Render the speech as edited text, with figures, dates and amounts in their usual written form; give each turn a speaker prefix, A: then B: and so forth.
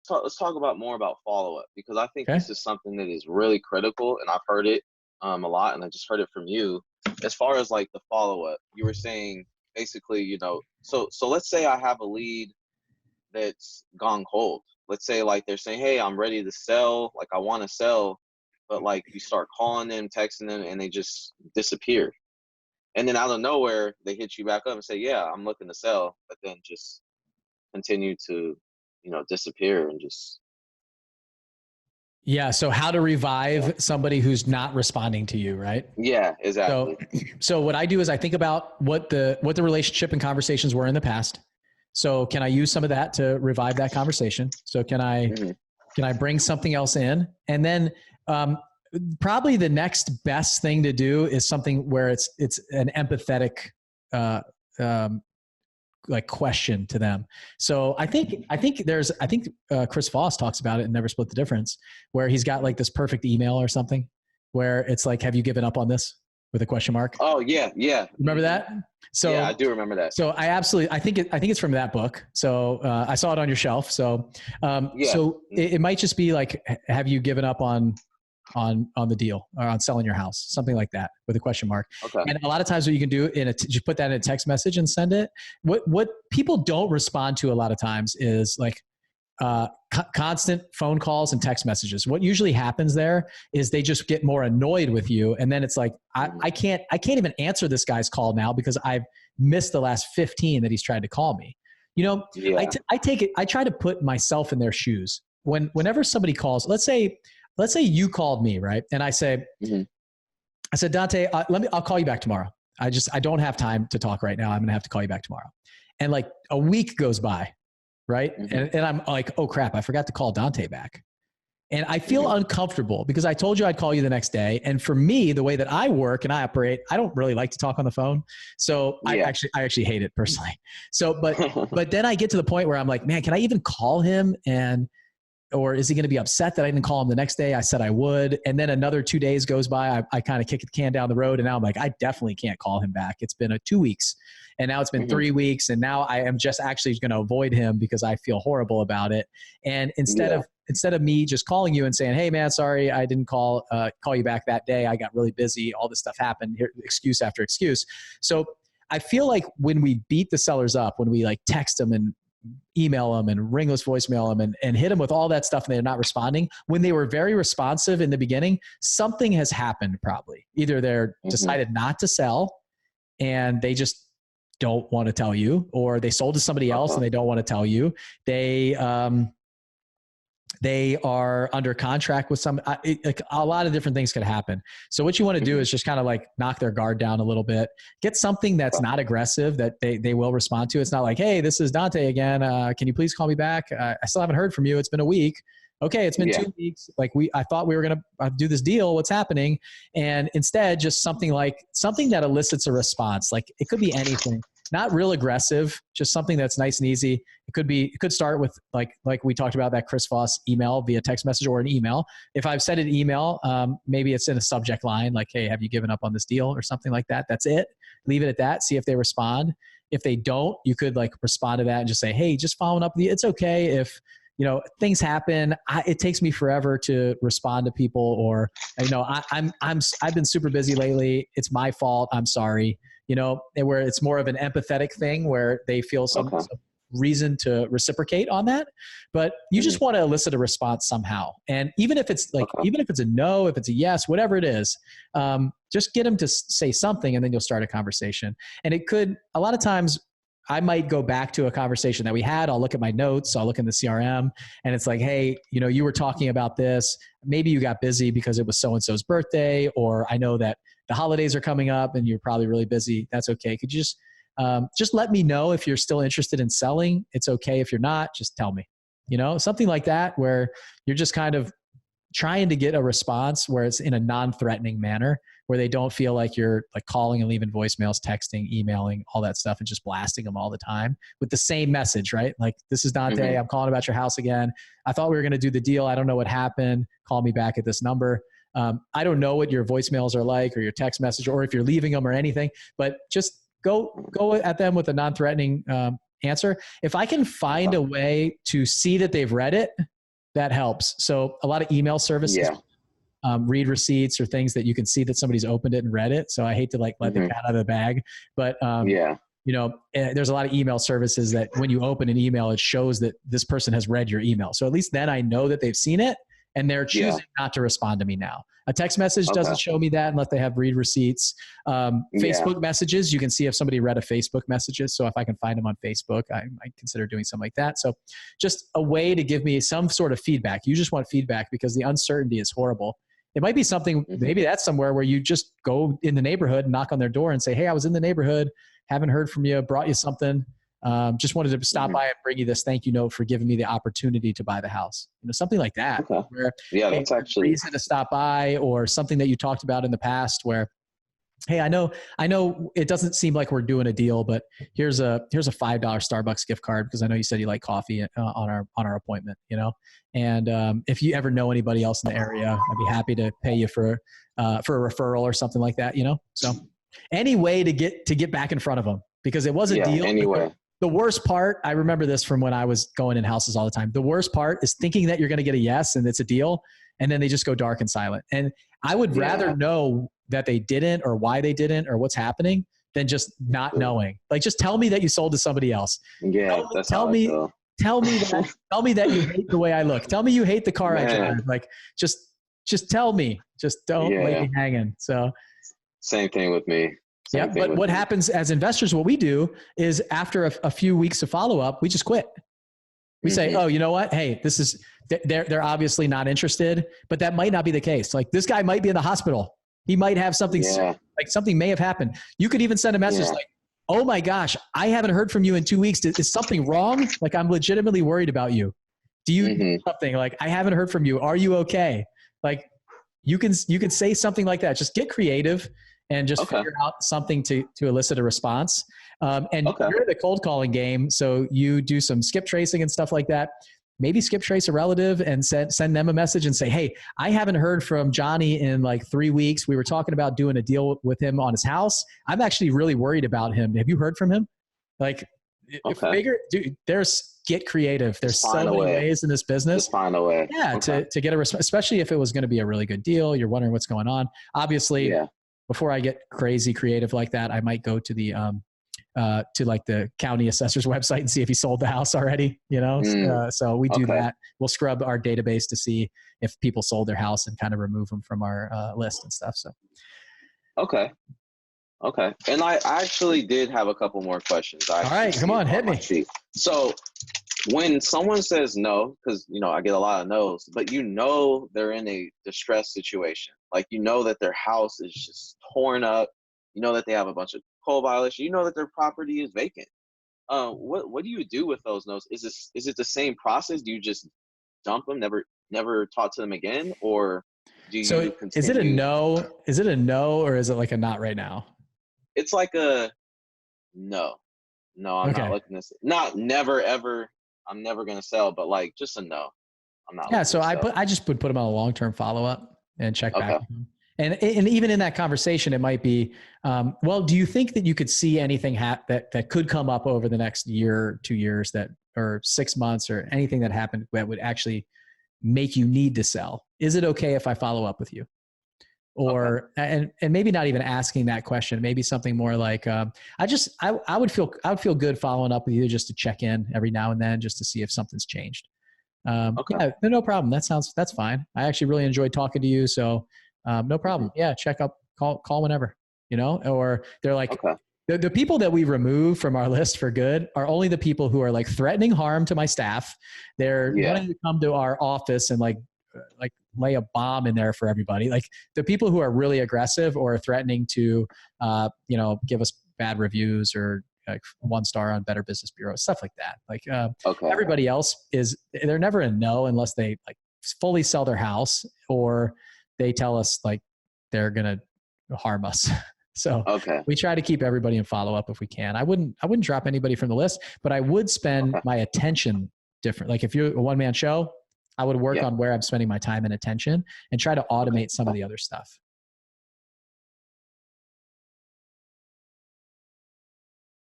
A: let's talk about more about follow-up, because I think
B: Okay.
A: this is something that is really critical, and I've heard it a lot, and I just heard it from you. As far as like the follow-up, you were saying basically, so let's say I have a lead that's gone cold. Let's say like they're saying, "Hey, I'm ready to sell, like I want to sell," but like you start calling them, texting them, and they just disappear. And then out of nowhere, they hit you back up and say, "Yeah, I'm looking to sell," but then just continue to, disappear and just.
B: Yeah. So how to
A: Yeah.
B: revive somebody who's not responding to you, right?
A: Yeah,
B: So,
A: exactly.
B: so what I do is I think about what the relationship and conversations were in the past. So can I use some of that to revive that conversation? So
A: Hmm.
B: can I bring something else in? And then probably the next best thing to do is something where it's an empathetic uh, um, like question to them. So I think Chris Voss talks about it in Never Split the Difference, where he's got like this perfect email or something where it's like, have you given up on this, with a question mark?
A: Oh yeah, yeah.
B: Remember
A: Hmm.
B: that?
A: Yeah, I
B: So
A: do remember that.
B: I think it's from that book. So I saw it on your shelf. So
A: Yeah. Hmm.
B: it might just be like, have you given up on the deal or on selling your house, something like that, with a question mark.
A: Okay.
B: And a lot of times what you can do just put that in a text message and send it. What people don't respond to a lot of times is like constant phone calls and text messages. What usually happens there is they just get more annoyed with you. And then it's like,
A: Hmm.
B: I can't even answer this guy's call now because I've missed the last 15 that he's tried to call me.
A: Yeah.
B: I try to put myself in their shoes. Whenever somebody calls, let's say you called me, right? And
A: Hmm.
B: I said, Dante, I'll call you back tomorrow. I don't have time to talk right now. I'm going to have to call you back tomorrow. And like a week goes by, right?
A: Hmm.
B: And I'm like, oh crap, I forgot to call Dante back. And I feel
A: Hmm.
B: uncomfortable because I told you I'd call you the next day. And for me, the way that I work and I operate, I don't really like to talk on the phone. So
A: Yeah.
B: I actually hate it personally. So, but then I get to the point where I'm like, man, can I even call him? Or is he going to be upset that I didn't call him the next day? I said I would. And then another 2 days goes by. I kind of kick the can down the road. And now I'm like, I definitely can't call him back. It's been 2 weeks. And now it's been
A: Hmm.
B: 3 weeks. And now I am just actually going to avoid him because I feel horrible about it. And
A: Yeah.
B: instead of me just calling you and saying, hey man, sorry, I didn't call you back that day. I got really busy. All this stuff happened. Here, excuse after excuse. So I feel like when we beat the sellers up, when we like text them and email them and ringless voicemail them and hit them with all that stuff and they're not responding, when they were very responsive in the beginning, something has happened probably. Either they're
A: Hmm.
B: decided not to sell and they just don't want to tell you, or they sold to somebody else
A: Okay.
B: and they don't want to tell you. They are under contract with a lot of different things could happen. So what you want to do
A: Hmm.
B: is just kind of like knock their guard down a little bit, get something that's
A: Okay.
B: not aggressive that they will respond to. It's not like, hey, this is Dante again. Can you please call me back? I still haven't heard from you. It's been a week. Okay. It's been
A: Yeah.
B: 2 weeks. Like I thought we were going to do this deal. What's happening? And instead just something that elicits a response. Like it could be anything, not real aggressive, just something that's nice and easy. It could start with like we talked about that Chris Voss email via text message or an email. If I've sent an email, maybe it's in a subject line like, hey, have you given up on this deal or something like that? That's it. Leave it at that. See if they respond. If they don't, you could like respond to that and just say, hey, just following up with you. It's okay if, things happen. It takes me forever to respond to people, or, I've been super busy lately. It's my fault. I'm sorry. Where it's more of an empathetic thing where they feel some
A: Okay.
B: reason to reciprocate on that, but you
A: Hmm.
B: just want to elicit a response somehow. And even if it's
A: Okay.
B: a no, if it's a yes, whatever it is, just get them to say something and then you'll start a conversation. And a lot of times I might go back to a conversation that we had. I'll look at my notes. I'll look in the CRM and it's like, hey, you were talking about this. Maybe you got busy because it was so-and-so's birthday, or I know that the holidays are coming up and you're probably really busy. That's okay. Could you just let me know if you're still interested in selling. It's okay if you're not, just tell me, something like that, where you're just kind of trying to get a response where it's in a non-threatening manner, where they don't feel like you're like calling and leaving voicemails, texting, emailing, all that stuff, and just blasting them all the time with the same message, right? Like, this is Dante.
A: Hmm.
B: I'm calling about your house again. I thought we were going to do the deal. I don't know what happened. Call me back at this number. I don't know what your voicemails are like or your text message, or if you're leaving them or anything, but just go at them with a non-threatening answer. If I can find a way to see that they've read it, that helps. So a lot of email services, read receipts or things that you can see that somebody's opened it and read it. So I hate to like let the cat out of the bag, but you know, there's a lot of email services that when you open an email, it shows that this person has read your email. So at least then I know that they've seen it and they're choosing not to respond to me now. A text message doesn't show me that unless they have read receipts. Facebook messages, you can see if somebody read a Facebook messages. So if I can find them on Facebook, I consider doing something like that. So just a way to give me some sort of feedback. You just want feedback because the uncertainty is horrible. It might be something, maybe that's somewhere where you just go in the neighborhood, knock on their door and say, hey, I was in the neighborhood, haven't heard from you, brought you something. Just wanted to stop by and bring you this thank you note for giving me the opportunity to buy the house. You know, something like that. Where,
A: that's actually
B: a reason to stop by, or something that you talked about in the past where, hey, I know it doesn't seem like we're doing a deal, but here's a $5 Starbucks gift card because I know you said you like coffee on our appointment, you know. And if you ever know anybody else in the area, I'd be happy to pay you for a referral or something like that, you know. So any way to get back in front of them, because it was a deal.
A: Anyway.
B: The worst part, I remember this from when I was going in houses all the time. The worst part is thinking that you're going to get a yes and it's a deal, and then they just go dark and silent. And I would rather know that they didn't or why they didn't or what's happening than just not knowing. Like, just tell me that you sold to somebody else.
A: Yeah,
B: tell me that you hate the way I look. Tell me you hate the car I drive. Like, just tell me. Just don't leave me hanging. So
A: same thing with me.
B: But what happens as investors, what we do is after a few weeks of follow-up, we just quit. We say, oh, you know what? Hey, this is, they're obviously not interested, but that might not be the case. Like, this guy might be in the hospital. He might have something, like something may have happened. You could even send a message like, oh my gosh, I haven't heard from you in 2 weeks. Is something wrong? Like, I'm legitimately worried about you. Do you need something? Like, I haven't heard from you. Are you okay? Like, you can say something like that. Just get creative and just figure out something to elicit a response. And you're in the cold calling game, so you do some skip tracing and stuff like that. Maybe skip trace a relative and send them a message and say, hey, I haven't heard from Johnny in like 3 weeks. We were talking about doing a deal with him on his house. I'm actually really worried about him. Have you heard from him? Like, get creative. There's so many ways in this business.
A: Just find a way.
B: Yeah, to get a response, especially if it was going to be a really good deal. You're wondering what's going on. Obviously, before I get crazy creative like that, I might go to the to like the county assessor's website and see if he sold the house already, you know? So we do that. We'll scrub our database to see if people sold their house and kind of remove them from our list and stuff. So.
A: Okay. And I actually did have a couple more questions.
B: All right, come on, hit me.
A: So when someone says no, because, you know, I get a lot of no's, but you know they're in a distressed situation. Like, you know that their house is just torn up. You know that they have a bunch of code violations. You know that their property is vacant. What do you do with those no's? Is it the same process? Do you just dump them, never talk to them again, or do you? So
B: is it a no? Is it a no, or is it like a not right now?
A: It's like a no. I'm not looking to. Not never ever. I'm never gonna sell, but like just a no. I'm not.
B: Yeah. So I just would put them on a long-term follow-up and check back. And even in that conversation, it might be, well, do you think that you could see anything that could come up over the next year, 2 years, or 6 months, or anything that happened that would actually make you need to sell? Is it okay if I follow up with you? Or and maybe not even asking that question. Maybe something more like, I would feel good following up with you just to check in every now and then, just to see if something's changed. Yeah, no problem. That's fine. I actually really enjoyed talking to you, so. No problem. Yeah. Check up, call whenever, you know, or they're like, the people that we remove from our list for good are only the people who are like threatening harm to my staff. They're wanting to come to our office and like lay a bomb in there for everybody. Like, the people who are really aggressive or threatening to, you know, give us bad reviews or like 1 star on Better Business Bureau, stuff like that. Like, everybody else they're never a no unless they like fully sell their house or they tell us like they're going to harm us. So we try to keep everybody in follow-up if we can. I wouldn't drop anybody from the list, but I would spend my attention different. Like, if you're a one-man show, I would work on where I'm spending my time and attention and try to automate some of the other stuff.